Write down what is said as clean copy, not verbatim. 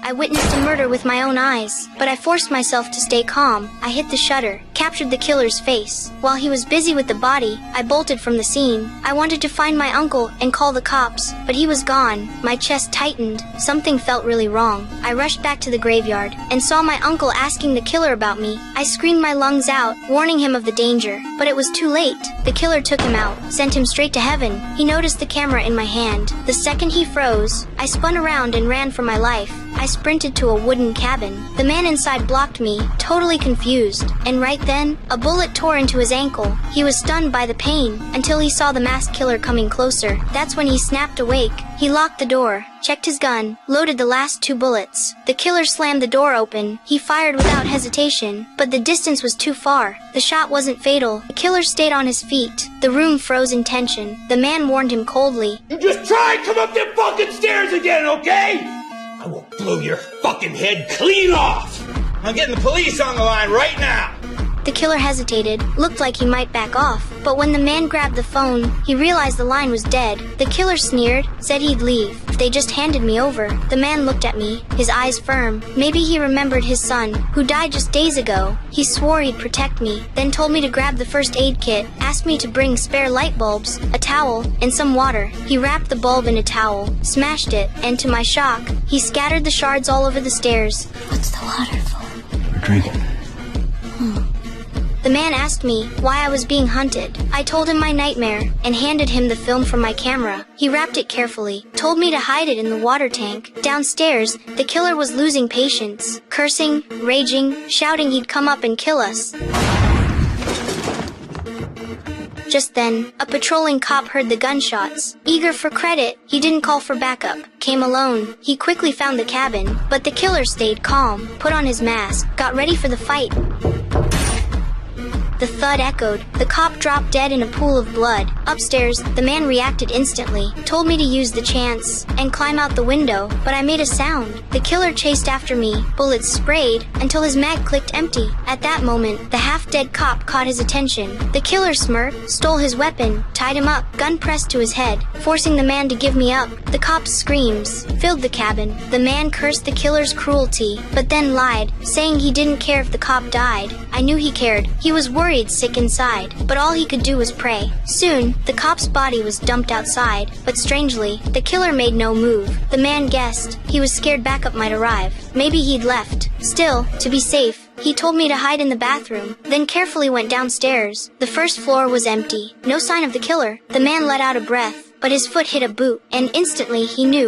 I witnessed a murder with my own eyes, but I forced myself to stay calm. I hit the shutter, captured the killer's face. While he was busy with the body, I bolted from the scene. I wanted to find my uncle and call the cops, but he was gone. My chest tightened. Something felt really wrong. I rushed back to the graveyard and saw my uncle asking the killer about me. I screamed my lungs out, warning him of the danger, but it was too late. The killer took him out, sent him straight to heaven. He noticed the camera in my hand. The second he froze, I spun around and ran for my life. I sprinted to a wooden cabin. The man inside blocked me, totally confused. And right then, a bullet tore into his ankle. He was stunned by the pain until he saw the masked killer coming closer. That's when he snapped awake. He locked the door, checked his gun, loaded the last 2 bullets. The killer slammed the door open. He fired without hesitation, but the distance was too far. The shot wasn't fatal. The killer stayed on his feet. The room froze in tension. The man warned him coldly. You just try and come up them fucking stairs again, okay? I will blow your fucking head clean off! I'm getting the police on the line right now! The killer hesitated, looked like he might back off, but when the man grabbed the phone, he realized the line was dead. The killer sneered, said he'd leave if they just handed me over. The man looked at me, his eyes firm. Maybe he remembered his son, who died just days ago. He swore he'd protect me, then told me to grab the first aid kit, asked me to bring spare light bulbs, a towel, and some water. He wrapped the bulb in a towel, smashed it, and to my shock, he scattered the shards all over the stairs. What's the water for? For drinking. The man asked me why I was being hunted. I told him my nightmare and handed him the film from my camera. He wrapped it carefully, told me to hide it in the water tank. Downstairs, the killer was losing patience, cursing, raging, shouting he'd come up and kill us. Just then, a patrolling cop heard the gunshots. Eager for credit, he didn't call for backup, came alone. He quickly found the cabin, but the killer stayed calm, put on his mask, got ready for the fight. The thud echoed. The cop dropped dead in a pool of blood. Upstairs, the man reacted instantly, told me to use the chance and climb out the window, but I made a sound. The killer chased after me, bullets sprayed, until his mag clicked empty. At that moment, the half-dead cop caught his attention. The killer smirked, stole his weapon, tied him up, gun pressed to his head, forcing the man to give me up. The cop's screams filled the cabin. The man cursed the killer's cruelty, but then lied, saying he didn't care if the cop died. I knew he cared. He was worried sick inside, but all he could do was pray. Soon, the cop's body was dumped outside, but strangely, the killer made no move. The man guessed he was scared backup might arrive. Maybe he'd left. Still, to be safe, he told me to hide in the bathroom, then carefully went downstairs. The first floor was empty. No sign of the killer. The man let out a breath, but his foot hit a boot, and instantly he knew